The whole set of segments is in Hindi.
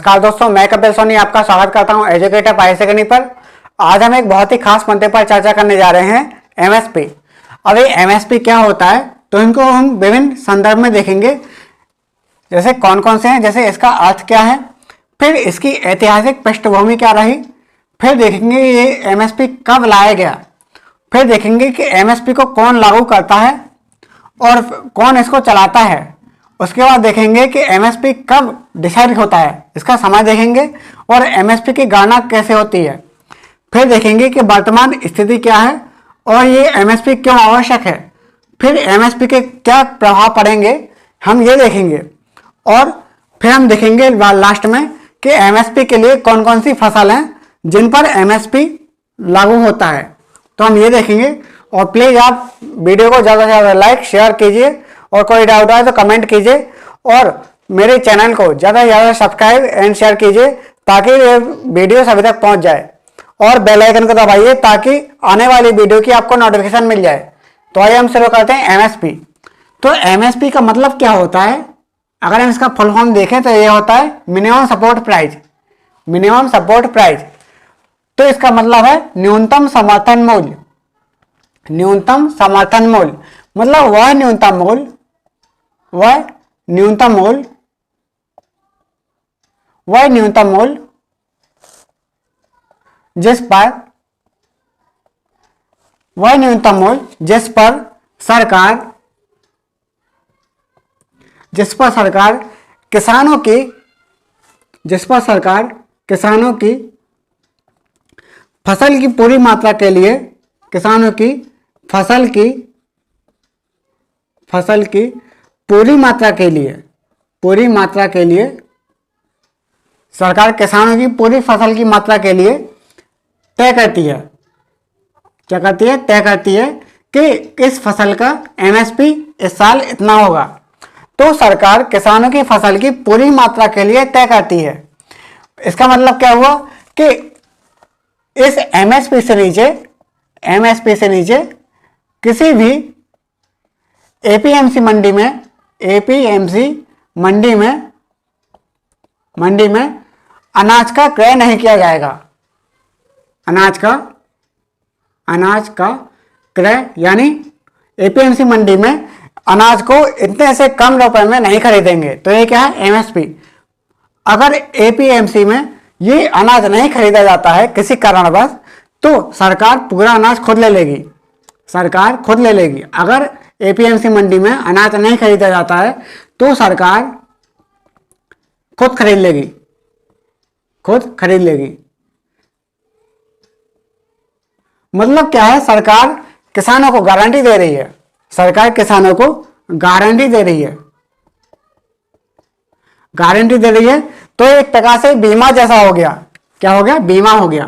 नमस्कार दोस्तों, मैं कपिल सोनी आपका स्वागत करता हूं एजुकेटर पढ़ाई से करनी पर। आज हम एक बहुत ही खास मुद्दे पर चर्चा करने जा रहे हैं, एमएसपी। अब ये एमएसपी क्या होता है, तो इनको हम विभिन्न संदर्भ में देखेंगे। जैसे कौन कौन से हैं, जैसे इसका अर्थ क्या है, फिर इसकी ऐतिहासिक पृष्ठभूमि क्या रही, फिर देखेंगे ये एमएसपी कब लाया गया, फिर देखेंगे कि एमएसपी को कौन लागू करता है और कौन इसको चलाता है। उसके बाद देखेंगे कि एमएसपी कब डिसाइड होता है, इसका समय देखेंगे और एमएसपी की गणना कैसे होती है। फिर देखेंगे कि वर्तमान स्थिति क्या है और ये एमएसपी क्यों आवश्यक है। फिर एमएसपी के क्या प्रभाव पड़ेंगे, हम ये देखेंगे। और फिर हम देखेंगे लास्ट में कि एमएसपी के लिए कौन कौन सी फसल हैं जिन पर एमएसपी लागू होता है, तो हम ये देखेंगे। और प्लीज़ आप वीडियो को ज़्यादा से ज़्यादा लाइक शेयर कीजिए और कोई डाउट आए तो कमेंट कीजिए और मेरे चैनल को ज़्यादा से ज़्यादा सब्सक्राइब एंड शेयर कीजिए ताकि ये वीडियो सभी तक पहुंच जाए और बेल आइकन को दबाइए ताकि आने वाली वीडियो की आपको नोटिफिकेशन मिल जाए। तो आइए हम शुरू करते हैं एमएसपी। तो एमएसपी का मतलब क्या होता है, अगर हम इसका फुल फॉर्म देखें तो ये होता है minimum support price. Minimum support price, तो इसका मतलब है न्यूनतम समर्थन मूल्य। न्यूनतम समर्थन मूल्य मतलब वह न्यूनतम मूल्य जिस पर सरकार किसानों की फसल की पूरी मात्रा के लिए सरकार किसानों की पूरी फसल की मात्रा के लिए तय करती है। क्या करती है? तय करती है कि इस फसल का एमएसपी इस साल इतना होगा। तो सरकार किसानों की फसल की पूरी मात्रा के लिए तय करती है। इसका मतलब क्या हुआ कि इस एमएसपी से नीचे किसी भी एपीएमसी मंडी में अनाज का क्रय नहीं किया जाएगा। अनाज का क्रय यानी एपीएमसी मंडी में अनाज को इतने से कम रुपए में नहीं खरीदेंगे। तो ये क्या है? एमएसपी। अगर एपीएमसी में ये अनाज नहीं खरीदा जाता है किसी कारणवश, तो सरकार पूरा अनाज खुद ले लेगी। अगर एपीएमसी मंडी में अनाज नहीं खरीदा जाता है तो सरकार खुद खरीद लेगी। मतलब क्या है? सरकार किसानों को गारंटी दे रही है। तो एक प्रकार से बीमा जैसा हो गया। क्या हो गया? बीमा हो गया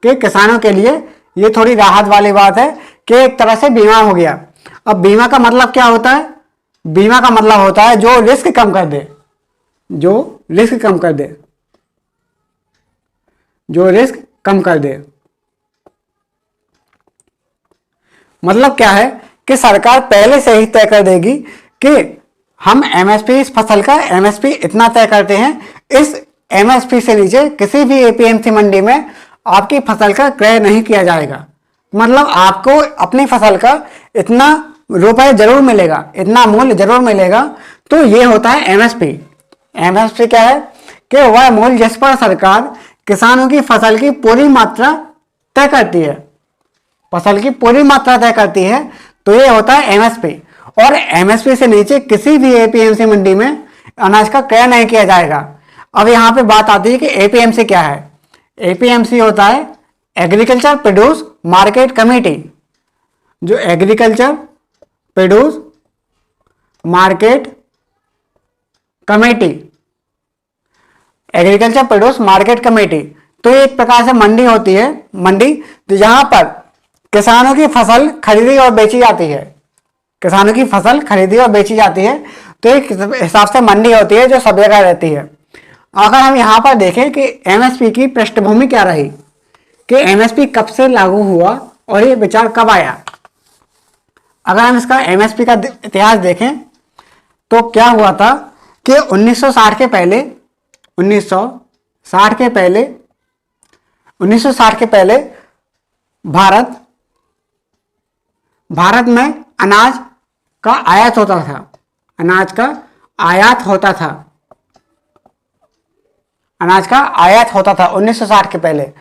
कि किसानों के लिए ये थोड़ी राहत वाली बात है कि एक तरह से बीमा हो गया। अब बीमा का मतलब क्या होता है? बीमा का मतलब होता है जो रिस्क कम कर दे। मतलब क्या है कि सरकार पहले से ही तय कर देगी कि हम एमएसपी, इस फसल का एमएसपी इतना तय करते हैं। इस एमएसपी से नीचे किसी भी एपीएमसी मंडी में आपकी फसल का क्रय नहीं किया जाएगा। मतलब आपको अपनी फसल का इतना रुपए जरूर मिलेगा, इतना मूल्य जरूर मिलेगा। तो ये होता है एमएसपी। एमएसपी क्या है कि वह मूल्य जिस पर सरकार किसानों की फसल की पूरी मात्रा तय करती है। तो ये होता है एमएसपी। और एमएसपी से नीचे किसी भी एपीएमसी मंडी में अनाज का क्रय नहीं किया जाएगा। अब यहाँ पे बात आती है कि एपीएमसी क्या है। एपीएमसी होता है एग्रीकल्चर प्रोड्यूस मार्केट कमेटी। जो एग्रीकल्चर प्रोड्यूस मार्केट कमेटी, तो एक प्रकार से मंडी होती है। मंडी तो जहां पर किसानों की फसल खरीदी और बेची जाती है। तो एक हिसाब से मंडी होती है जो सब जगह रहती है। अगर हम यहाँ पर देखें कि एमएसपी की पृष्ठभूमि क्या रही, कि एमएसपी कब से लागू हुआ और ये विचार कब आया। अगर हम इसका एमएसपी का इतिहास देखें तो क्या हुआ था कि 1960 के पहले 1960 के पहले 1960 के पहले भारत में अनाज का आयात होता था। अनाज का आयात होता था। अनाज का आयात होता था 1960 के पहले।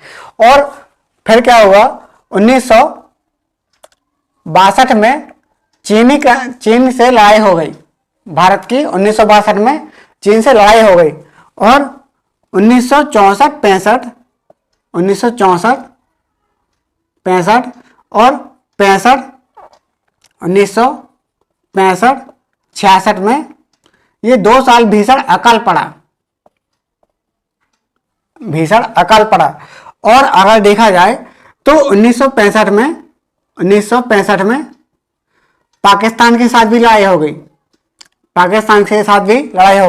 और फिर क्या हुआ, 1962 में चीन से लड़ाई हो गई। भारत की 1962 में चीन से लड़ाई हो गई। और 1964, 65 और 65, 1965, 66 में ये 2 साल भीषण अकाल पड़ा। और अगर देखा जाए तो 1965 में पाकिस्तान के साथ भी लड़ाई हो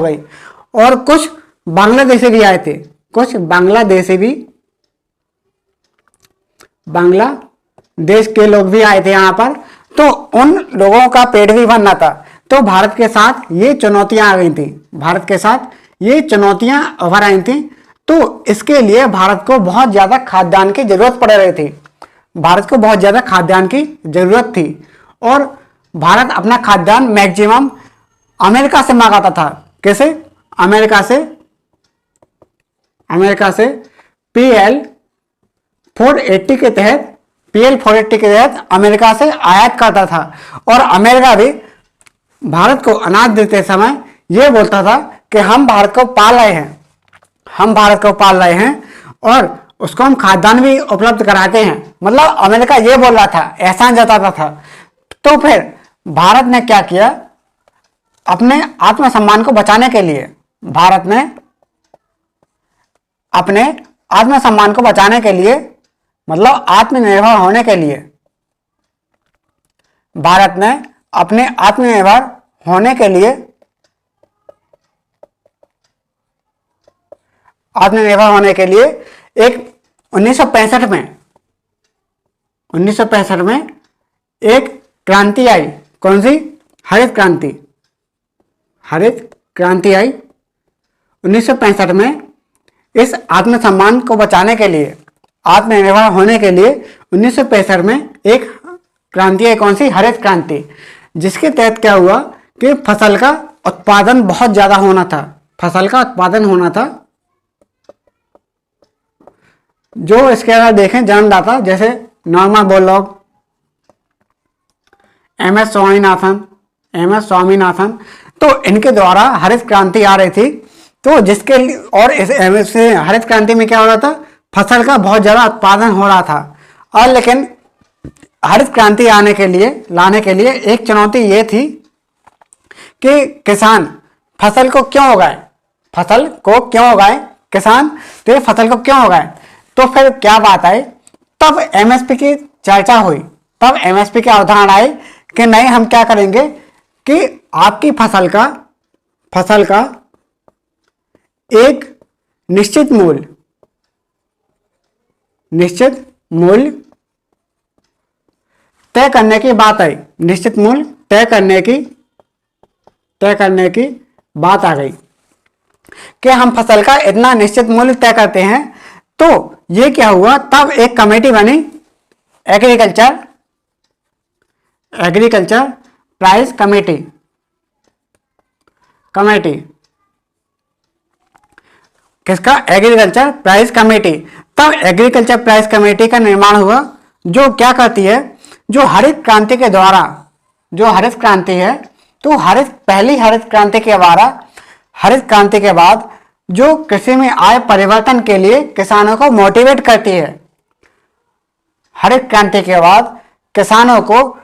गई। और कुछ बांग्लादेशी भी आए थे। बांग्लादेश के लोग भी आए थे यहाँ पर। तो उन लोगों का पेट भी भरना था। तो भारत के साथ ये चुनौतियां आ गई थी। उभर आई थी। तो इसके लिए भारत को बहुत ज़्यादा खाद्यान्न की जरूरत पड़ रही थी। और भारत अपना खाद्यान्न मैक्सिमम अमेरिका से मंगाता था। कैसे? अमेरिका से PL 480 के तहत अमेरिका से आयात करता था। और अमेरिका भी भारत को अनाज देते समय यह बोलता था कि हम भारत को पाल रहे हैं और उसको हम खाद्यान्न भी उपलब्ध कराते हैं। मतलब अमेरिका ये बोल रहा था, एहसान जताता था। तो फिर भारत ने क्या किया, अपने आत्मसम्मान को बचाने के लिए, मतलब आत्मनिर्भर होने के लिए, भारत ने अपने आत्मनिर्भर होने के लिए एक 1965 में एक क्रांति आई। कौन सी? हरित क्रांति आई 1965 में। इस आत्मसम्मान को बचाने के लिए, आत्मनिर्भर होने के लिए 1965 में एक क्रांति आई। कौन सी? हरित क्रांति। जिसके तहत क्या हुआ कि फसल का उत्पादन बहुत ज्यादा होना था। जो इसके अगर देखें जन्मदाता, जैसे नॉर्मन बोरलॉग, MS स्वामीनाथन, तो इनके द्वारा हरित क्रांति आ रही थी। तो जिसके और इस हरित क्रांति में क्या हो रहा था, फसल का बहुत ज्यादा उत्पादन हो रहा था। और लेकिन हरित क्रांति लाने के लिए एक चुनौती ये थी कि किसान फसल को क्यों उगाए, किसान तो ये फसल को क्यों उगाए। तो फिर क्या बात आई, तब MSP की चर्चा हुई। तब MSP के अवधारणा आए कि नहीं, हम क्या करेंगे कि आपकी फसल का एक निश्चित मूल्य तय करने की बात आई। निश्चित मूल्य तय करने की बात आ गई कि हम फसल का इतना निश्चित मूल्य तय करते हैं। तो ये क्या हुआ, तब एक कमेटी बनी, एग्रीकल्चर प्राइस कमेटी। किसका? Agriculture price committee. तब एग्रीकल्चर प्राइस कमेटी का निर्माण हुआ, जो क्या करती है, जो हरित क्रांति के द्वारा, जो हरित क्रांति है, तो पहली हरित क्रांति के बाद जो कृषि में आय परिवर्तन के लिए किसानों को मोटिवेट करती है। हरित क्रांति के बाद किसानों को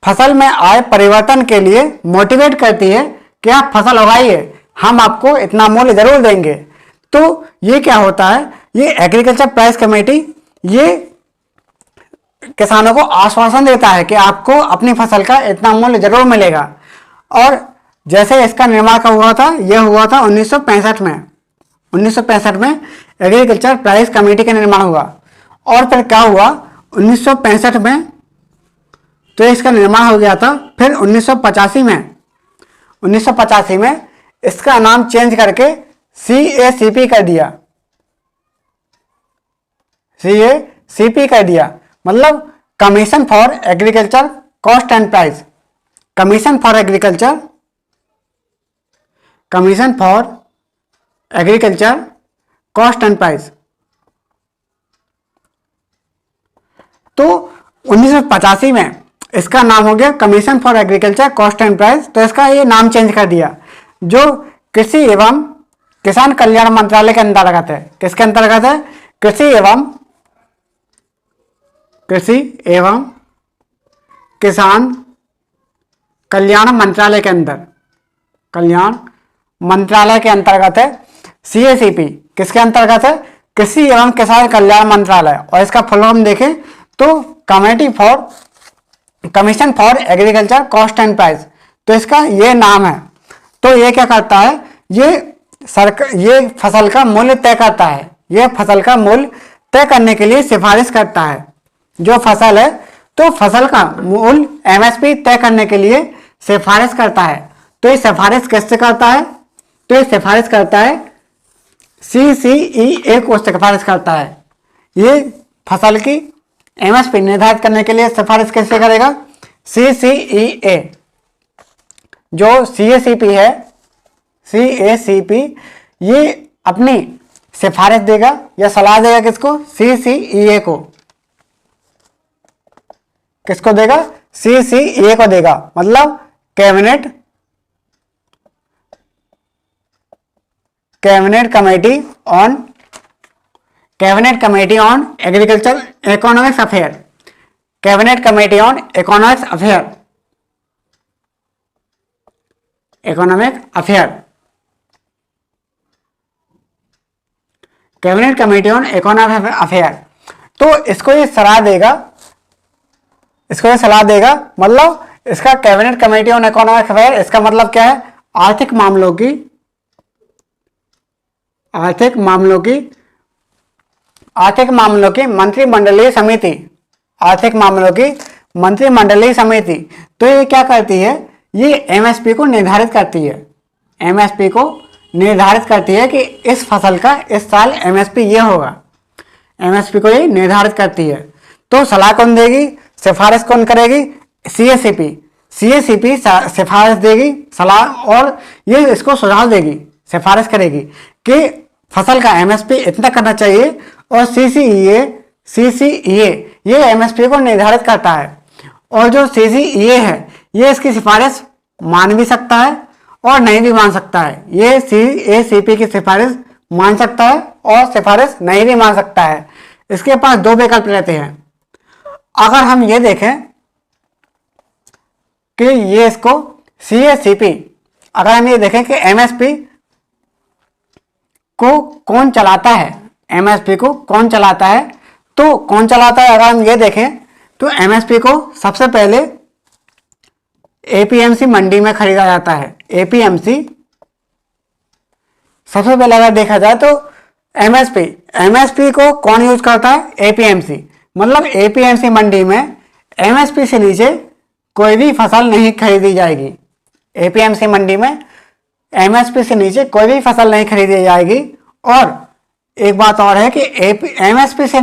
फसल में आय परिवर्तन के लिए मोटिवेट करती है कि आप फसल उगाइए, हम आपको इतना मूल्य जरूर देंगे। तो ये क्या होता है, ये एग्रीकल्चर प्राइस कमेटी ये किसानों को आश्वासन देता है कि आपको अपनी फसल का इतना मूल्य जरूर मिलेगा। और जैसे इसका निर्माण कब हुआ था, यह हुआ था 1965 में। 1965 में एग्रीकल्चर प्राइस कमेटी का निर्माण हुआ। और फिर क्या हुआ 1965 में, तो इसका निर्माण हो गया था। फिर 1985 में इसका नाम चेंज करके CACP कर दिया, CACP कर दिया, मतलब commission for agriculture cost and price, commission for agriculture cost and price. तो 1985 में इसका नाम हो गया commission for agriculture cost and price. तो इसका ये नाम चेंज कर दिया, जो कृषि एवं किसान कल्याण मंत्रालय के अंतर्गत है। किसके अंतर्गत है? कृषि एवं किसान कल्याण मंत्रालय के अंतर्गत है CACP। किसके अंतर्गत है? कृषि एवं किसान कल्याण मंत्रालय। और इसका फुल फॉर्म देखें तो commission for agriculture cost and price. तो इसका ये नाम है। तो ये क्या करता है? ये फसल का मूल्य तय करता है। ये फसल का मूल्य तय करने के लिए सिफारिश करता है। जो फसल है तो फसल का मूल्य MSP तय करने के लिए सिफारिश करता है। तो ये सिफारिश किससे करता है? तो ये सिफारिश करता है CCEA को सिफारिश करता है। ये फसल की MSP निर्धारित करने के लिए सिफारिश कैसे करेगा? CCEA। जो CACP है, CACP ये अपनी सिफारिश देगा या सलाह देगा किसको? CCEA को। किसको देगा? CCEA को देगा, मतलब cabinet committee on agriculture economics affair, cabinet committee on economic affair, cabinet committee on economic affair. तो इसको ये सलाह देगा, मतलब इसका cabinet committee on economic affair, इसका मतलब क्या है? आर्थिक मामलों की मंत्रिमंडलीय समिति। तो ये क्या करती है? ये MSP को निर्धारित करती है कि इस फसल का इस साल MSP ये होगा। MSP को ये निर्धारित करती है। तो सलाह कौन देगी? सिफारिश कौन करेगी? CACP सिफारिश देगी, सलाह, और ये इसको सुझाव देगी, सिफारिश करेगी कि फसल का MSP इतना करना चाहिए। और CCEA ये MSP को निर्धारित करता है। और जो CCEA है ये इसकी सिफारिश मान भी सकता है और नहीं भी मान सकता है। ये CACP की सिफारिश मान सकता है और सिफारिश नहीं भी मान सकता है। इसके पास दो विकल्प रहते हैं। अगर हम ये देखें कि ये इसको CACP, अगर हम ये देखें कि MSP को कौन चलाता है, MSP को कौन चलाता है, तो कौन चलाता है? अगर हम ये देखें तो MSP को सबसे पहले APMC मंडी में खरीदा जाता है। APMC सबसे पहले अगर देखा जाए तो MSP को कौन यूज करता है? APMC। मतलब APMC मंडी में MSP से नीचे कोई भी फसल नहीं खरीदी जाएगी। APMC मंडी में MSP से नीचे कोई भी फसल नहीं खरीदी जाएगी। और एक बात और है कि MSP से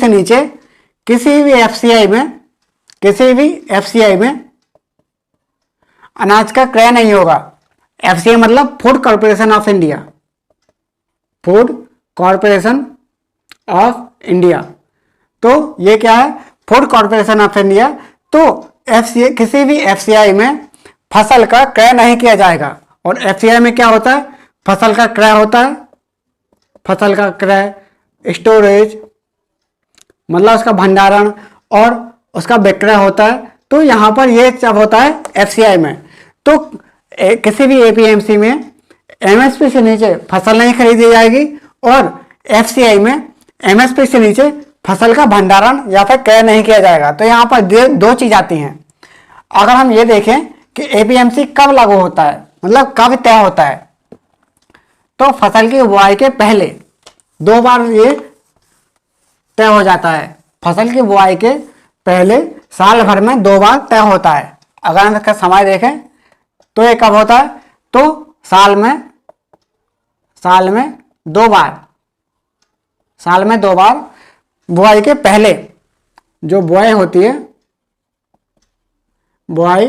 नीचे किसी भी FCI में अनाज का क्रय नहीं होगा। FCI मतलब फूड कॉर्पोरेशन ऑफ इंडिया। तो ये क्या है? Food corporation of India. तो किसी भी FCI में फसल का क्रय नहीं किया जाएगा। और FCI में क्या होता है? फसल का क्रय होता है। फसल का क्रय, स्टोरेज मतलब उसका भंडारण और उसका विक्रय होता है। तो यहाँ पर ये सब होता है FCI में। तो किसी भी APMC में MSP से नीचे फसल नहीं खरीदी जाएगी और FCI में MSP से नीचे फसल का भंडारण या फिर क्रय नहीं किया जाएगा। तो यहाँ पर दो चीज आती हैं। अगर हम ये देखें कि APMC कब लागू होता है, मतलब कब तय होता है, तो फसल की बुआई के पहले 2 बार ये तय हो जाता है। फसल की बुआई के पहले साल भर में 2 बार तय होता है। अगर हम इसका समय देखें तो ये कब होता है? तो साल में साल में 2 बार, साल में 2 बार बुआई के पहले, जो बुआई होती है बुआई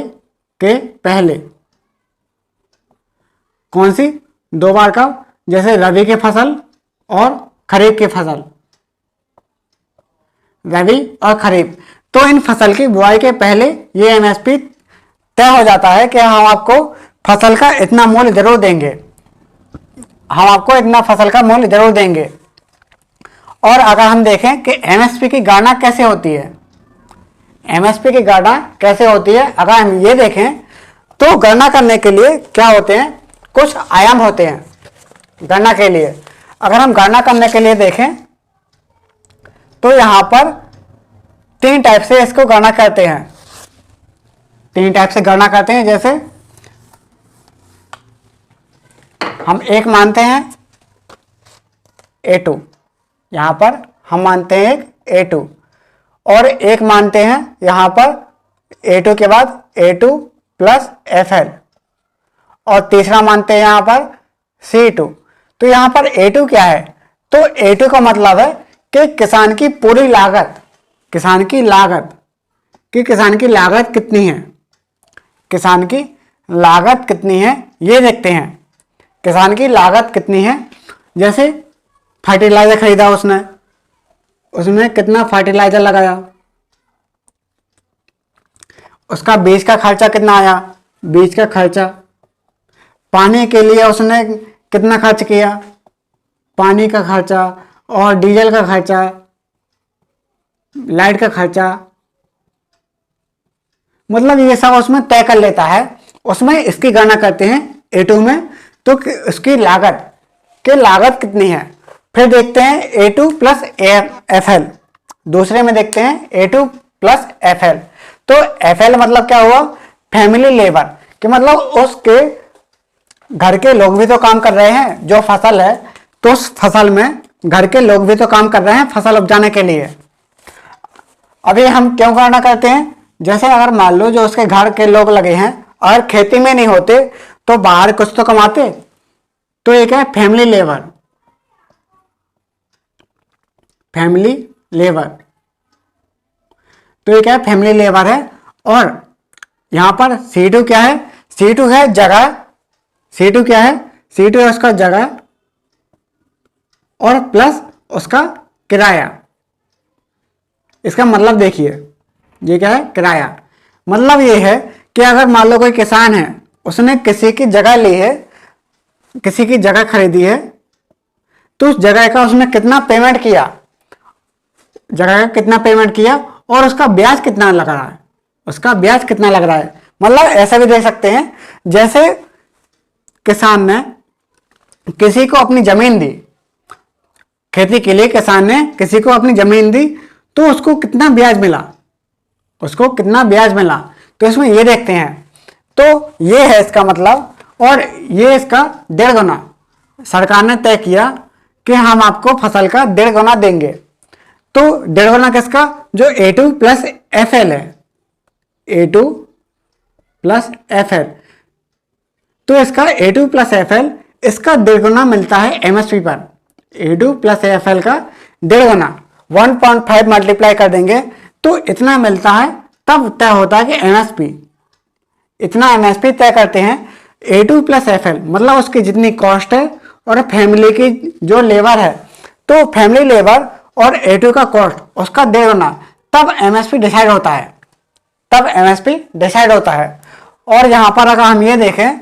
के पहले, कौन सी 2 बार कब, जैसे रबी की फसल और खरीफ की फसल, रबी और खरीफ। तो इन फसल की बुआई के पहले ये एमएसपी तय हो जाता है कि हम आपको फसल का इतना मूल्य जरूर देंगे, हम आपको इतना फसल का मूल्य जरूर देंगे। और अगर हम देखें कि एमएसपी की गणना कैसे होती है, एमएसपी की गणना कैसे होती है, अगर हम ये देखें तो गणना करने के लिए क्या होते हैं, कुछ आयाम होते हैं गणना के लिए। अगर हम गणना करने के लिए देखें तो यहां पर 3 टाइप से इसको गणना करते हैं, 3 टाइप से गणना करते हैं। जैसे हम एक मानते हैं A2, यहां पर हम मानते हैं एक A2, और एक मानते हैं यहां पर A2 के बाद A2 प्लस FL, और तीसरा मानते हैं यहां पर C2। तो यहां पर A2 क्या है, तो A2 का मतलब है कि किसान की पूरी लागत, किसान की लागत, कि किसान की लागत कितनी है, किसान की लागत कितनी है ये देखते हैं, किसान की लागत कितनी है। जैसे फर्टिलाइजर खरीदा उसने, उसमें कितना फर्टिलाइजर लगाया, उसका बीज का खर्चा कितना आया, बीज का खर्चा, पानी के लिए उसने कितना खर्च किया, पानी का खर्चा, और डीजल का खर्चा, लाइट का खर्चा, मतलब ये सब उसमें तय कर लेता है। उसमें इसकी गणना करते हैं A2 में, तो उसकी लागत कि लागत कितनी है। फिर देखते हैं A2 प्लस FL, दूसरे में देखते हैं A2 प्लस FL। तो FL मतलब क्या हुआ, फैमिली लेबर, कि मतलब उसके घर के लोग भी तो काम कर रहे हैं, जो फसल है तो उस फसल में घर के लोग भी तो काम कर रहे हैं फसल उपजाने के लिए। अभी हम क्यों गणना करते हैं, जैसे अगर मान लो जो उसके घर के लोग लगे हैं और खेती में नहीं होते तो बाहर कुछ तो कमाते, तो एक है फैमिली लेबर, फैमिली लेबर, तो एक है फैमिली लेबर है। और यहां पर C2 क्या है, C2 है जगह, C2 क्या है, C2 है उसका जगह और प्लस उसका किराया। इसका मतलब देखिए ये क्या है, किराया। मतलब ये है कि अगर मान लो कोई किसान है, उसने किसी की जगह ली है, किसी की जगह खरीदी है, तो उस जगह का उसने कितना पेमेंट किया, जगह का कितना पेमेंट किया और उसका ब्याज कितना लग रहा है, उसका ब्याज कितना लग रहा है। मतलब ऐसा भी देख सकते हैं, जैसे किसान ने किसी को अपनी जमीन दी, खेती के लिए किसान ने किसी को अपनी जमीन दी, तो उसको कितना ब्याज मिला, उसको कितना ब्याज मिला, तो इसमें ये देखते हैं। तो ये है इसका मतलब, और ये इसका 1.5 गुना सरकार ने तय किया कि हम आपको फसल का 1.5 गुना देंगे। तो 1.5 गुना किसका, जो A2 प्लस FL है, A2 प्लस FL, तो इसका A2 प्लस FL इसका 1.5 गुना मिलता है MSP पर। A2 प्लस FL का 1.5 गुना 1.5 मल्टीप्लाई कर देंगे तो इतना मिलता है, तब तय होता है कि MSP, इतना MSP तय करते हैं। A2 प्लस FL मतलब उसकी जितनी कॉस्ट है और फैमिली की जो लेबर है, तो फैमिली लेबर और A2 का कॉस्ट उसका 1.5 गुना, तब MSP डिसाइड होता है, तब MSP डिसाइड होता है। और यहां पर अगर हम ये देखें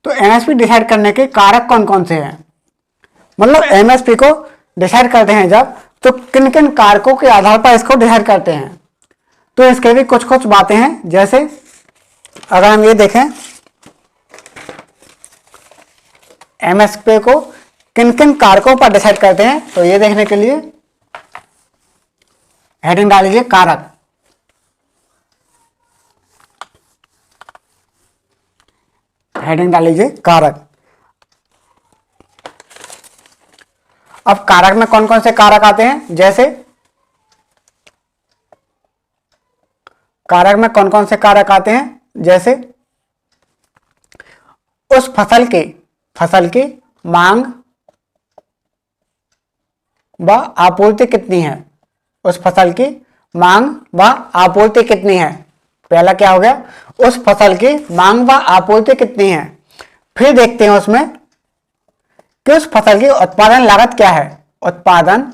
तो MSP डिसाइड करने के कारक कौन कौन से हैं, मतलब MSP को डिसाइड करते हैं जब, तो किन किन कारकों के आधार पर इसको डिसाइड करते हैं। तो इसके भी कुछ कुछ बातें हैं। जैसे अगर हम ये देखें MSP को किन किन कारकों पर डिसाइड करते हैं, तो ये देखने के लिए हेडिंग डालिए कारक, हेडिंग डाल लीजिए कारक। अब कारक में कौन कौन से कारक आते हैं, जैसे कारक में कौन कौन से कारक आते हैं, जैसे उस फसल की मांग व आपूर्ति कितनी है, उस फसल की मांग व आपूर्ति कितनी है। पहला क्या हो गया, उस फसल की मांग व आपूर्ति कितनी है। फिर देखते हैं उसमें कि उस फसल की उत्पादन लागत क्या है, उत्पादन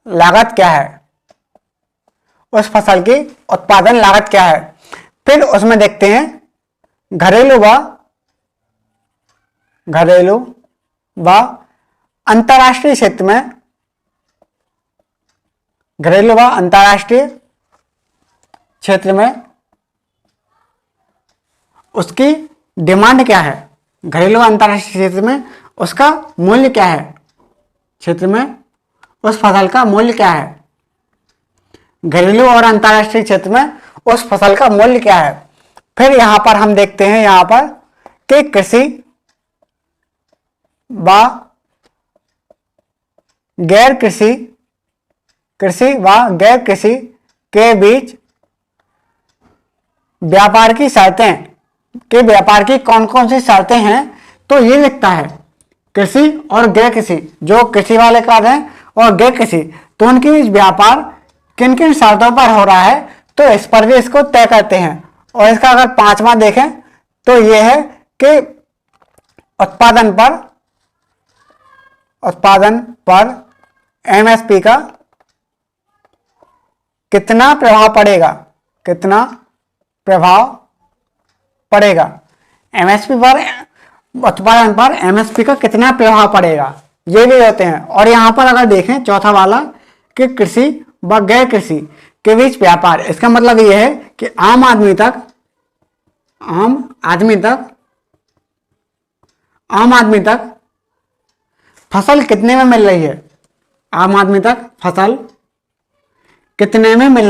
लागत क्या है, उस फसल की उत्पादन लागत क्या है। फिर उसमें देखते हैं घरेलू व अंतर्राष्ट्रीय क्षेत्र में, घरेलू व अंतर्राष्ट्रीय क्षेत्र में उसकी डिमांड क्या है, घरेलू व अंतर्राष्ट्रीय क्षेत्र में उसका मूल्य क्या है, क्षेत्र में उस फसल का मूल्य क्या है, घरेलू और अंतर्राष्ट्रीय क्षेत्र में उस फसल का मूल्य क्या है। फिर यहां पर हम देखते हैं यहां पर कि कृषि व गैर कृषि के बीच व्यापार की शर्तें, के व्यापार की कौन कौन सी शर्तें हैं। तो ये लिखता है कृषि और गैर कृषि, जो कृषि वाले कार्य हैं और गैर कृषि, तो उनके बीच व्यापार किन किन शर्तों पर हो रहा है, तो इस पर भी इसको तय करते हैं। और इसका अगर पांचवा देखें तो यह है कि उत्पादन पर एमएसपी का कितना प्रभाव पड़ेगा, एमएसपी पर, उत्पादन पर एमएसपी का कितना प्रभाव पड़ेगा, ये भी होते हैं। और यहां पर अगर देखें चौथा वाला कि कृषि व गैर कृषि के बीच व्यापार, इसका मतलब यह है कि आम आदमी तक फसल कितने में मिल रही है, आम आदमी तक फसल कितने में मिल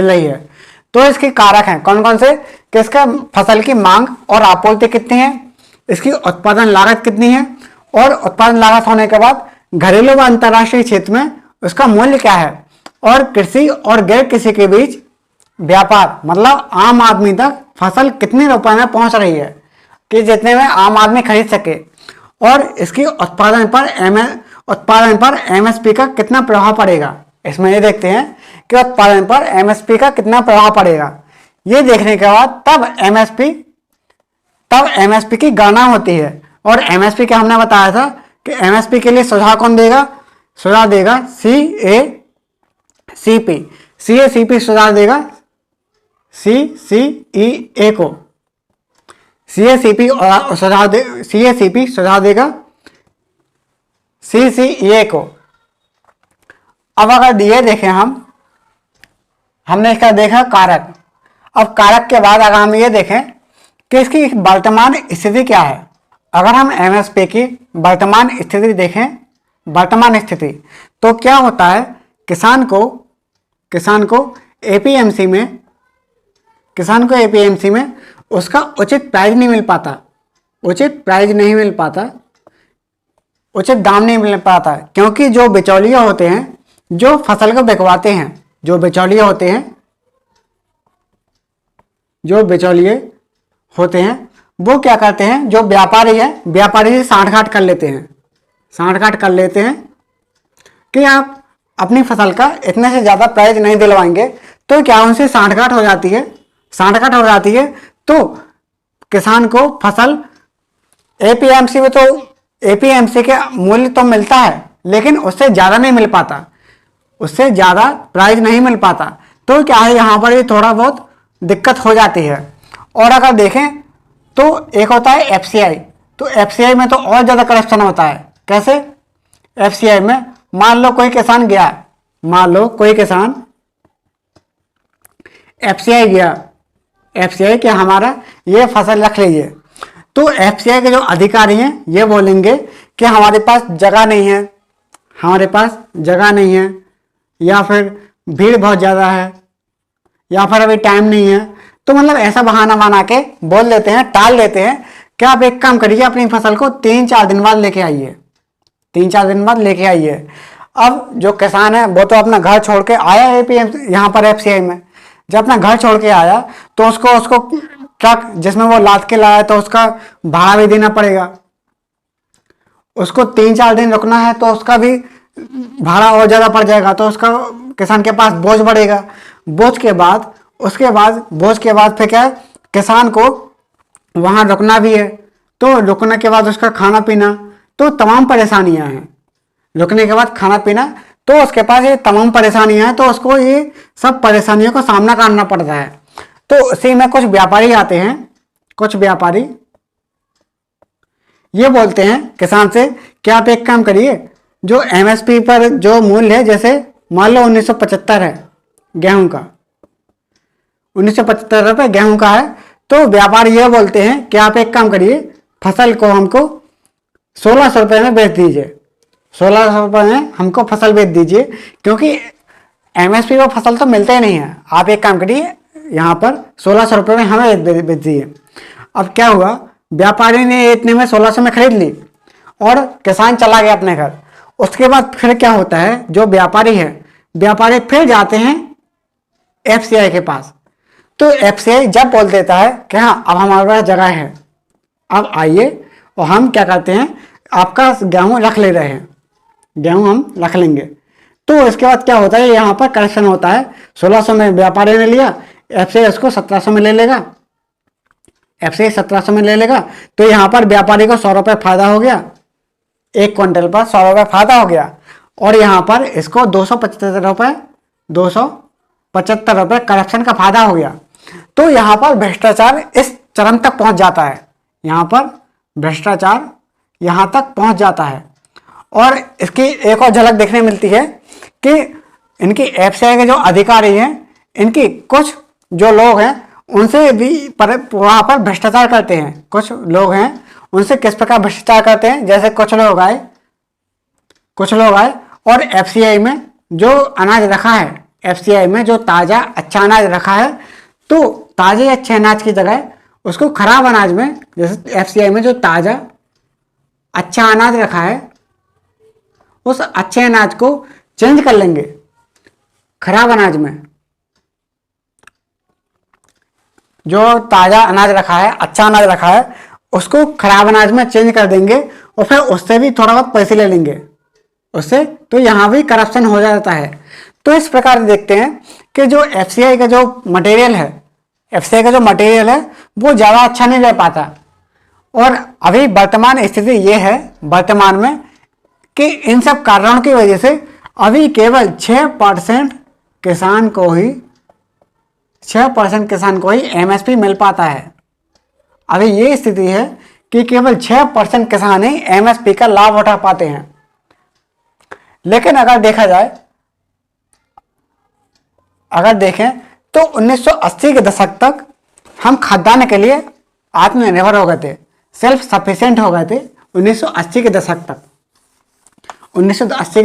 रही है, तो इसके कारक हैं कौन कौन से, कि इसका फसल की मांग और आपूर्ति कितनी है, इसकी उत्पादन लागत कितनी है, और उत्पादन लागत होने के बाद घरेलू व अंतर्राष्ट्रीय क्षेत्र में उसका मूल्य क्या है, और कृषि और गैर कृषि के बीच व्यापार, मतलब आम आदमी तक फसल कितने रुपए में पहुंच रही है कि जितने में आम आदमी खरीद सके, और इसकी उत्पादन पर एमएसपी का कितना प्रभाव पड़ेगा। इसमें ये देखते हैं कि उत्पादन पर एमएसपी का कितना प्रभाव पड़ेगा। ये देखने के बाद तब एमएसपी की गणना होती है। और एमएसपी क्या हमने बताया था कि एमएसपी के लिए सुझाव कौन देगा, सुझाव देगा सीएसीपी सुझाव देगा सीसीईए को, सीएसीपी सुझाव देगा सीसीईए को। अब अगर ये देखें हमने इसका देखा कारक। अब कारक के बाद अगर हम ये देखें कि इसकी वर्तमान स्थिति क्या है, अगर हम एमएसपी की वर्तमान स्थिति देखें, वर्तमान स्थिति, तो क्या होता है, किसान को एपीएमसी में उसका उचित प्राइस नहीं मिल पाता, उचित दाम नहीं मिल पाता, क्योंकि जो बिचौलिए होते हैं, जो फसल को बिकवाते हैं, जो बिचौलिए होते हैं वो क्या करते हैं, जो व्यापारी है, व्यापारी से सांठ-गांठ कर लेते हैं कि आप अपनी फसल का इतने से ज़्यादा प्राइस नहीं दिलवाएंगे, तो क्या उनसे सांठ-गांठ हो जाती है, तो किसान को फसल एपीएमसी में, तो एपीएमसी के मूल्य तो मिलता है लेकिन उससे ज़्यादा नहीं मिल पाता, उससे ज़्यादा प्राइस नहीं मिल पाता, तो क्या है यहाँ पर ये थोड़ा बहुत दिक्कत हो जाती है। और अगर देखें तो एक होता है एफसीआई, तो एफसीआई में तो और ज़्यादा करप्शन होता है। कैसे, एफसीआई में मान लो कोई किसान एफसीआई गया, एफसीआई कि हमारा ये फसल रख लीजिए, तो एफसीआई के जो अधिकारी हैं ये बोलेंगे कि हमारे पास जगह नहीं है, या फिर भीड़ बहुत ज़्यादा है, या फिर अभी टाइम नहीं है, तो मतलब ऐसा बहाना बना के बोल देते हैं, टाल देते हैं कि आप एक काम करिए, अपनी फसल को 3-4 दिन बाद लेके आइए। अब जो किसान है वो तो अपना घर छोड़ के आया है यहाँ पर एफसीआई में, जब अपना घर छोड़ के आया तो उसको ट्रक जिसमें वो लाद के लाया तो उसका भाड़ा भी देना पड़ेगा, उसको 3-4 दिन रुकना है तो उसका भी भाड़ा और ज़्यादा पड़ जाएगा, तो उसका किसान के पास बोझ बढ़ेगा। बोझ के बाद फिर क्या है, किसान को वहाँ रुकना भी है, तो रुकने के बाद उसका खाना पीना, तो तमाम परेशानियाँ हैं। रुकने के बाद खाना पीना, तो उसके पास ये तमाम परेशानियाँ हैं, तो उसको ये सब परेशानियों का सामना करना पड़ता है। तो उसी में कुछ व्यापारी आते हैं, कुछ व्यापारी ये बोलते हैं किसान से कि आप एक काम करिए, जो एमएसपी पर जो मूल्य है, जैसे मान लो 1975 है गेहूं का, 1975 रुपये गेहूं का है, तो व्यापारी ये बोलते हैं कि आप एक काम करिए, फसल को हमको 1600 रुपये में बेच दीजिए, 1600 रुपये में हमको फसल बेच दीजिए, क्योंकि एमएसपी पर फसल तो मिलते ही नहीं है। आप एक काम करिए, यहाँ पर 1600 रुपये में हमें बेच दीजिए। अब क्या हुआ, व्यापारी ने इतने में 1600 में खरीद ली और किसान चला गया अपने घर। उसके बाद फिर क्या होता है, जो व्यापारी है, व्यापारी फिर जाते हैं एफसीआई के पास, तो एफसीआई जब बोल देता है कि हाँ अब हमारे पास जगह है, अब आइए और हम क्या करते हैं, आपका गेहूँ रख ले रहे हैं, गेहूँ हम रख लेंगे। तो इसके बाद क्या होता है, यहाँ पर करेक्शन होता है, 1600 में व्यापारी ने लिया, एफसीआई उसको 1700 में ले लेगा, एफसीआई 1700 में ले लेगा, तो यहाँ पर व्यापारी को 100 रुपये फायदा हो गया, 1 क्विंटल पर 100 रुपये फायदा हो गया, और यहाँ पर इसको 275 रुपये करप्शन का फायदा हो गया। तो यहाँ पर भ्रष्टाचार इस चरम तक पहुँच जाता है, यहाँ पर भ्रष्टाचार यहाँ तक पहुँच जाता है। और इसकी एक और झलक देखने मिलती है कि इनकी एफसीआई के जो अधिकारी हैं, इनकी कुछ जो लोग हैं उनसे भी वहाँ पर भ्रष्टाचार करते हैं। कुछ लोग हैं उनसे किस प्रकार भ्रष्टाचार करते हैं, जैसे कुछ लोग आए और एफसीआई में जो अनाज रखा है, एफसीआई में जो ताज़ा अच्छा अनाज रखा है, तो ताज़े अच्छे अनाज की जगह उसको खराब अनाज में, जैसे एफसीआई में जो ताज़ा अच्छा अनाज रखा है, उस अच्छे अनाज को चेंज कर लेंगे खराब अनाज में। जो ताज़ा अनाज रखा है, अच्छा अनाज रखा है, उसको खराब अनाज में चेंज कर देंगे और फिर उससे भी थोड़ा बहुत पैसे ले लेंगे उससे, तो यहाँ भी करप्शन हो जाता है। तो इस प्रकार देखते हैं कि जो एफसीआई का जो मटेरियल है, एफसीआई का जो मटेरियल है वो ज़्यादा अच्छा नहीं रह पाता। और अभी वर्तमान स्थिति ये है वर्तमान में कि इन सब कारणों की वजह से अभी केवल 6% किसान को ही एमएसपी मिल पाता है। अभी ये स्थिति है कि केवल 6% किसान ही एमएसपी का लाभ उठा पाते हैं। लेकिन अगर देखें तो 1980 के दशक तक हम खाद्यान्न के लिए आत्मनिर्भर हो गए थे, सेल्फ सफिशिएंट हो गए थे। 1980 के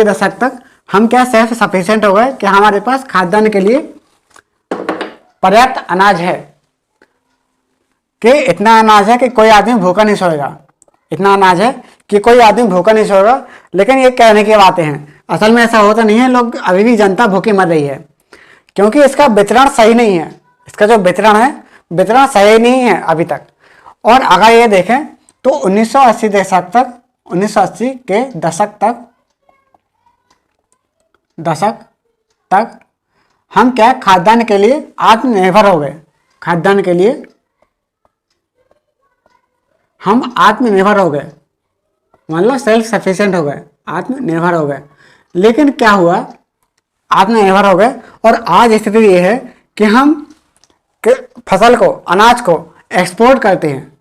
दशक तक हम क्या सेल्फ सफिशिएंट हो गए कि हमारे पास खाद्यान्न के लिए पर्याप्त अनाज है, कि इतना अनाज है कि कोई आदमी भूखा नहीं सोएगा, इतना अनाज है कि कोई आदमी भूखा नहीं सोएगा। लेकिन ये कहने की बातें हैं, असल में ऐसा होता नहीं है। लोग अभी भी जनता भूखी मर रही है क्योंकि इसका वितरण सही नहीं है, इसका जो वितरण है वितरण सही नहीं है अभी तक। और अगर ये देखें तो 1980 के दशक तक हम क्या खाद्यान्न के लिए आत्मनिर्भर हो गए, खाद्यान्न के लिए हम आत्मनिर्भर हो गए, मतलब सेल्फ सफिशिएंट हो गए, आत्मनिर्भर हो गए। लेकिन क्या हुआ, आत्मनिर्भर हो गए और आज स्थिति ये है कि हम फसल को, अनाज को एक्सपोर्ट करते हैं,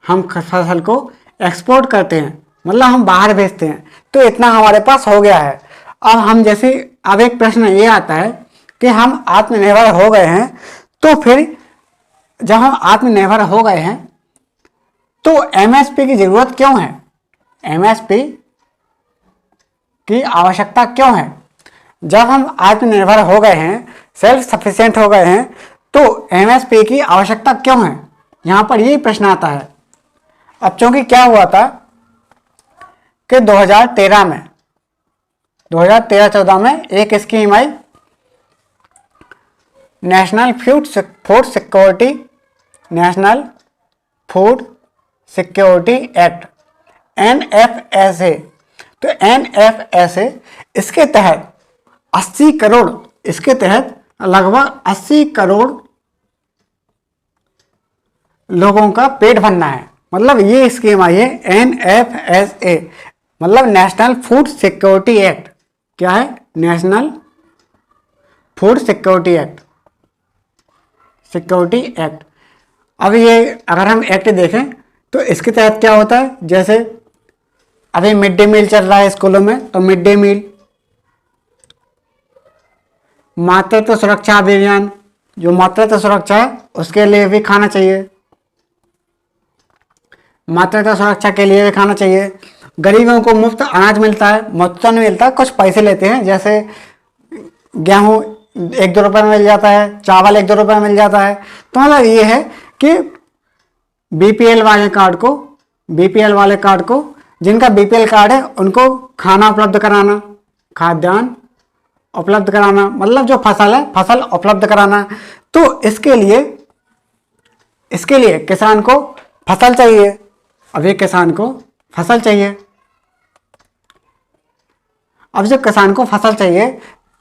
हम फसल को एक्सपोर्ट करते हैं, मतलब हम बाहर भेजते हैं। तो इतना हमारे पास हो गया है। अब एक प्रश्न ये आता है कि हम आत्मनिर्भर हो गए हैं, तो फिर जब हम आत्मनिर्भर हो गए हैं तो एमएसपी की जरूरत क्यों है, एमएसपी की आवश्यकता क्यों है? जब हम आत्मनिर्भर हो गए हैं, सेल्फ सफिशिएंट हो गए हैं, तो एमएसपी की आवश्यकता क्यों है? यहाँ पर यही प्रश्न आता है। अब चूंकि क्या हुआ था कि 2013-14 में एक स्कीम आई, national food security national food security act, NFSA। तो NFSA इसके तहत 80 करोड़, इसके तहत लगभग 80 करोड़ लोगों का पेट भरना है। मतलब ये स्कीम आई है NFSA, मतलब नेशनल फूड सिक्योरिटी एक्ट। क्या है? National food security act, security act. अब ये अगर हम एक्ट देखें तो इसके तहत क्या होता है, जैसे अभी मिड डे मील चल रहा है स्कूलों में, तो मिड डे मील, मातृत्व सुरक्षा अभियान, जो मातृत्व सुरक्षा है उसके लिए भी खाना चाहिए, मातृत्व सुरक्षा के लिए भी खाना चाहिए। गरीबों को मुफ्त अनाज मिलता है, मुफ्त नहीं मिलता, कुछ पैसे लेते हैं, जैसे गेहूँ 1-2 रुपये में मिल जाता है, चावल 1-2 रुपये में मिल जाता है। तो मतलब ये है कि BPL वाले कार्ड को, जिनका BPL कार्ड है उनको खाना उपलब्ध कराना, खाद्यान्न उपलब्ध कराना, मतलब जो फसल है फसल उपलब्ध कराना। तो इसके लिए किसान को फसल चाहिए। अब ये किसान को फसल चाहिए, अब जब किसान को फसल चाहिए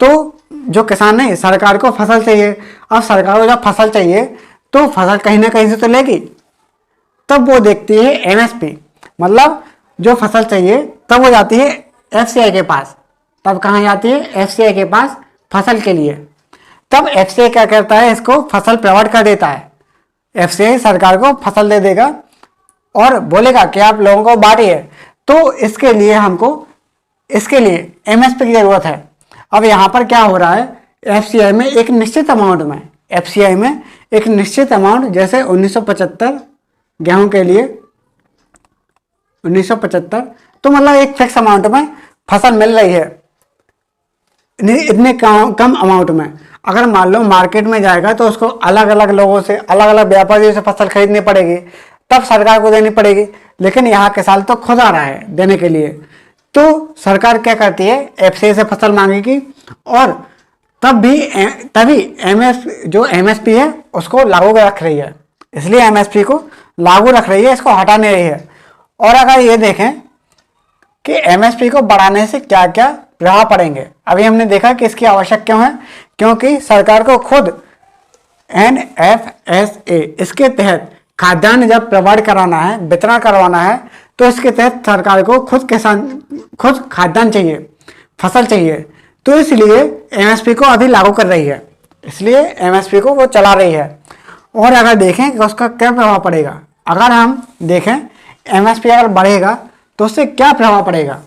तो जो किसान नहीं, सरकार को फसल चाहिए। अब सरकार को जब फसल चाहिए तो फसल कहीं ना कहीं से तो लेगी, तब वो देखती है MSP, मतलब जो फसल चाहिए, तब वो जाती है FCI के पास। तब कहाँ जाती है? FCI के पास फसल के लिए। तब FCI क्या करता है? इसको फसल प्रोवाइड कर देता है। FCI सरकार को फसल दे देगा और बोलेगा कि आप लोगों को बांटिए। तो इसके लिए MSP की जरूरत है। अब यहाँ पर क्या हो रहा है, FCI में एक निश्चित अमाउंट में, FCI में एक निश्चित अमाउंट, जैसे 1975 गेहूं के लिए 1975, तो मतलब एक फिक्स अमाउंट में फसल मिल रही है, इतने कम अमाउंट में। अगर मान लो मार्केट में जाएगा तो उसको अलग अलग लोगों से, अलग अलग व्यापारियों से फसल खरीदनी पड़ेगी, तब सरकार को देनी पड़ेगी। लेकिन यहाँ किसान तो खुद आ रहा है देने के लिए, तो सरकार क्या करती है? FCI से फसल मांगेगी और तभी जो MSP है उसको लागू रख रही है। इसलिए MSP को लागू रख रही है, इसको हटा नहीं रही है। और अगर ये देखें कि MSP को बढ़ाने से क्या क्या प्रभाव पड़ेंगे, अभी हमने देखा कि इसकी आवश्यक क्यों है, क्योंकि सरकार को खुद NFSA इसके तहत खाद्यान्न जब प्रोवाइड कराना है, वितरण करवाना है, तो इसके तहत सरकार को खुद खाद्यान्न चाहिए, फसल चाहिए। तो इसलिए MSP को अभी लागू कर रही है, इसलिए MSP को वो चला रही है। और अगर देखें कि उसका क्या प्रभाव पड़ेगा, अगर हम देखें MSP अगर बढ़ेगा तो उससे क्या प्रभाव पड़ेगा।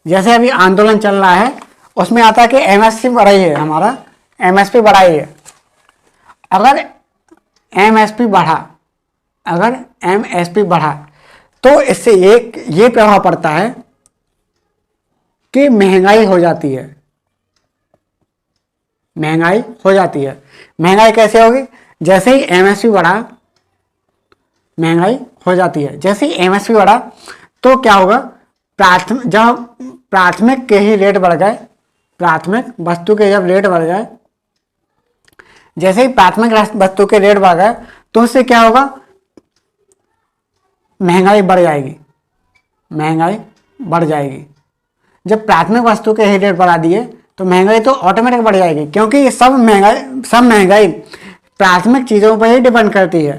जैसे अभी आंदोलन चल रहा है, उसमें आता है कि MSP बढ़ाई है, हमारा MSP बढ़ाई है। अगर MSP बढ़ा तो इससे ये प्रभाव पड़ता है कि महंगाई हो जाती है। महंगाई कैसे होगी? जैसे ही MSP बढ़ा, महंगाई हो जाती है। जैसे ही MSP बढ़ा तो क्या होगा? जब प्राथमिक के ही रेट बढ़ गए, प्राथमिक वस्तु के जब रेट बढ़ गए, जैसे ही प्राथमिक वस्तु के रेट बढ़ गए तो उससे क्या होगा? महंगाई बढ़ जाएगी। जब प्राथमिक वस्तु के ही रेट बढ़ा दिए तो महंगाई तो ऑटोमेटिक बढ़ जाएगी, क्योंकि सब महंगाई प्राथमिक चीज़ों पर ही डिपेंड करती है।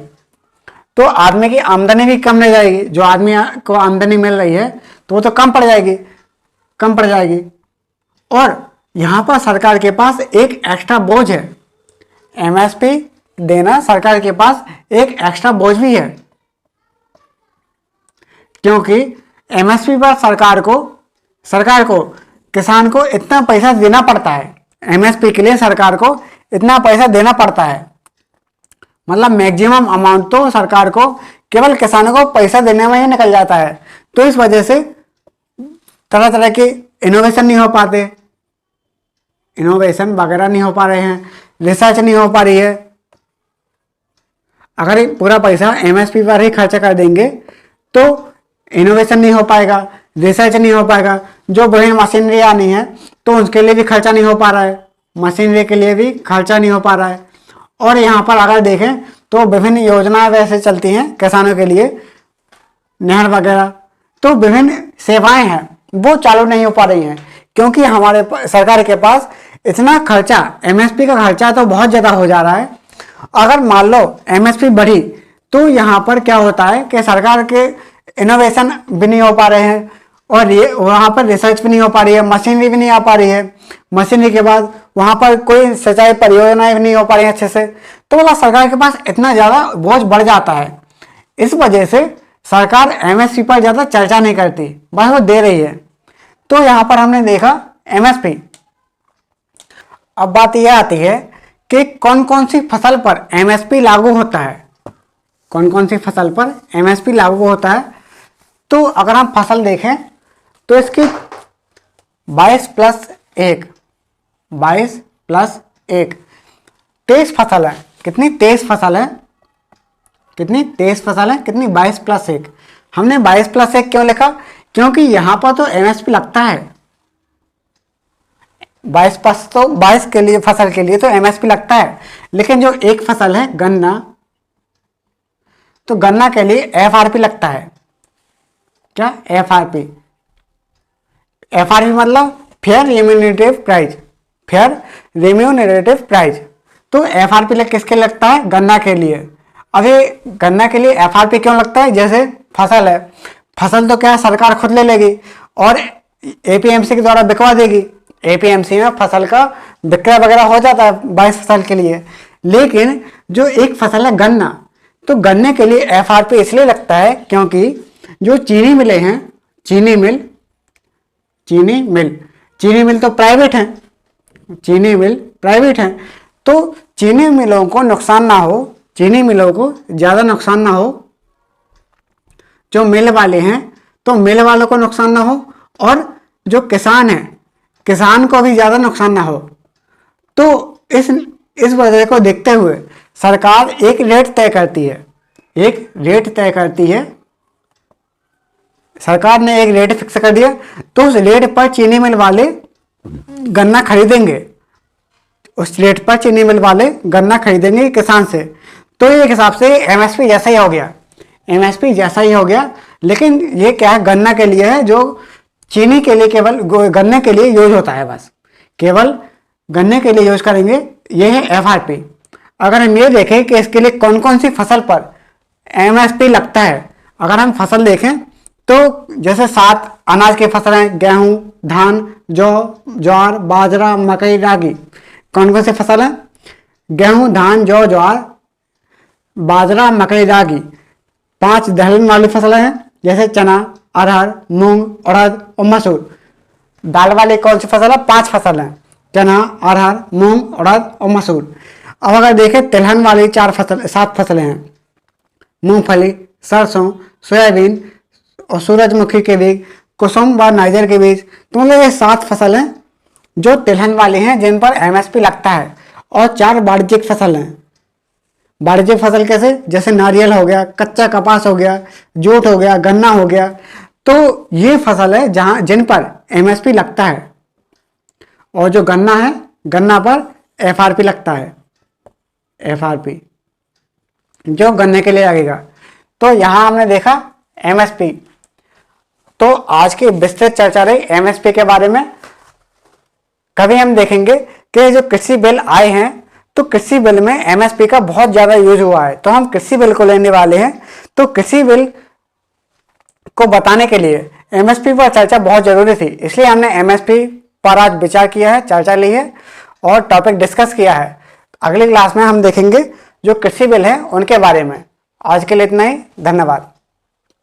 तो आदमी की आमदनी भी कम रह जाएगी, जो आदमी को आमदनी मिल रही है तो वो तो कम पड़ जाएगी। और यहाँ पर सरकार के पास एक एक्स्ट्रा बोझ है, MSP देना सरकार के पास एक एक्स्ट्रा बोझ भी है, क्योंकि MSP पर सरकार को किसान को इतना पैसा देना पड़ता है। MSP के लिए सरकार को इतना पैसा देना पड़ता है, मतलब मैक्सिमम अमाउंट तो सरकार को केवल किसानों को पैसा देने में ही निकल जाता है। तो इस वजह से तरह तरह के इनोवेशन नहीं हो पाते, इनोवेशन वगैरह नहीं हो पा रहे हैं, रिसर्च नहीं हो पा रही है। अगर पूरा पैसा MSP पर ही खर्चा कर देंगे तो इनोवेशन नहीं हो पाएगा, रिसर्च नहीं हो पाएगा। जो बड़ी मशीनरी आनी है तो उसके लिए भी खर्चा नहीं हो पा रहा है, मशीनरी के लिए भी खर्चा नहीं हो पा रहा है। और यहाँ पर अगर देखें तो विभिन्न योजनाएं वैसे चलती हैं किसानों के लिए, नहर वगैरह, तो विभिन्न सेवाएं हैं वो चालू नहीं हो पा रही हैं क्योंकि हमारे सरकार के पास इतना खर्चा, एमएसपी का खर्चा तो बहुत ज़्यादा हो जा रहा है। अगर मान लो एमएसपी बढ़ी तो यहाँ पर क्या होता है कि सरकार के इनोवेशन भी नहीं हो पा रहे हैं और ये वहाँ पर रिसर्च भी नहीं हो पा रही है, मशीनरी भी नहीं आ पा रही है, मशीनरी के बाद वहाँ पर कोई सिंचाई परियोजनाएं भी नहीं हो पा रही हैं अच्छे से, तो मतलब सरकार के पास इतना ज़्यादा बोझ बढ़ जाता है। इस वजह से सरकार एमएसपी पर ज़्यादा चर्चा नहीं करती, बस वो दे रही है। तो यहाँ पर हमने देखा एमएसपी। अब बात यह आती है कि कौन कौन सी फसल पर एमएसपी लागू होता है, कौन कौन सी फसल पर एमएसपी लागू होता है। तो अगर हम फसल देखें तो इसकी 22 + 1 23 फसल है। कितनी 23 फसल है, कितनी 23 फसल है, कितनी 22 + 1। हमने 22 + 1 क्यों लिखा, क्योंकि यहाँ पर तो एमएसपी लगता है। 22 के लिए फसल के लिए तो एमएसपी लगता है, लेकिन जो एक फसल है गन्ना, तो गन्ना के लिए एफआरपी लगता है। क्या एफआरपी, एफआरपी मतलब fair remunerative price, fair remunerative price. तो एफआरपी किसके लगता है, गन्ना के लिए। अब ये गन्ना के लिए एफआरपी क्यों लगता है, जैसे फसल है, फसल तो क्या सरकार खुद ले लेगी और एपीएमसी के द्वारा बिकवा देगी। एपीएमसी में फसल का विक्रय वगैरह हो जाता है 22 फसल के लिए। लेकिन जो एक फसल है गन्ना, तो गन्ने के लिए एफआरपी इसलिए लगता है क्योंकि जो चीनी मिलें हैं, चीनी मिल तो प्राइवेट हैं, चीनी मिल प्राइवेट हैं, तो चीनी मिलों को नुकसान ना हो, चीनी मिलों को ज़्यादा नुकसान ना हो। जो मिल वाले हैं तो मिल वालों को नुकसान ना हो, और जो किसान हैं किसान को भी ज़्यादा नुकसान ना हो। तो इस वजह को देखते हुए सरकार एक रेट तय करती है, एक रेट तय करती है। सरकार ने एक रेट फिक्स कर दिया, तो उस रेट पर चीनी मिल वाले गन्ना खरीदेंगे, उस रेट पर चीनी मिल वाले गन्ना खरीदेंगे किसान से। तो एक हिसाब से एमएसपी जैसा ही हो गया, एमएसपी जैसा ही हो गया। लेकिन ये क्या है, गन्ना के लिए है, जो चीनी के लिए केवल गन्ने के लिए यूज होता है, बस केवल गन्ने के लिए यूज करेंगे। ये है एफआरपी। अगर हम ये देखें कि इसके लिए कौन कौन सी फसल पर एमएसपी लगता है, अगर हम फसल देखें तो जैसे 7 अनाज की फसल हैं, गेहूं, धान, जौ, ज्वार, बाजरा, मकई, रागी। कौन कौन सी फसल है, गेहूं, धान, जौ, ज्वार, बाजरा, मकई, रागी। 5 दलहन वाली फसलें हैं, जैसे चना, अरहर, मूंग, उड़द और मसूर। दाल वाली कौन सी फसल है, 5 फसल हैं, चना, अरहर, मूंग, उड़द और मसूर। अब अगर देखें तिलहन वाली 7 फसलें हैं, मूंगफली, सरसों, सोयाबीन और सूरजमुखी के बीज, कुसुम व नाइजर के बीज। तो मतलब ये 7 फसल हैं जो तिलहन वाली हैं जिन पर एमएसपी लगता है, और 4 वाणिज्यिक फसल हैं। वाणिज्यिक फसल कैसे, जैसे नारियल हो गया, कच्चा कपास हो गया, जूट हो गया, गन्ना हो गया। तो ये फसल है जहां जिन पर एमएसपी लगता है, और जो गन्ना है, गन्ना पर एफआरपी लगता है, एफआरपी जो गन्ने के लिए लगेगा। तो यहां हमने देखा एमएसपी। तो आज की विस्तृत चर्चा रही एमएसपी के बारे में। कभी हम देखेंगे कि जो कृषि बिल आए हैं, तो कृषि बिल में एमएसपी का बहुत ज़्यादा यूज हुआ है, तो हम कृषि बिल को लेने वाले हैं। तो कृषि बिल को बताने के लिए एमएसपी पर चर्चा बहुत ज़रूरी थी, इसलिए हमने एमएसपी पर आज विचार किया है, चर्चा ली है और टॉपिक डिस्कस किया है। अगली क्लास में हम देखेंगे जो कृषि बिल है उनके बारे में। आज के लिए इतना ही, धन्यवाद।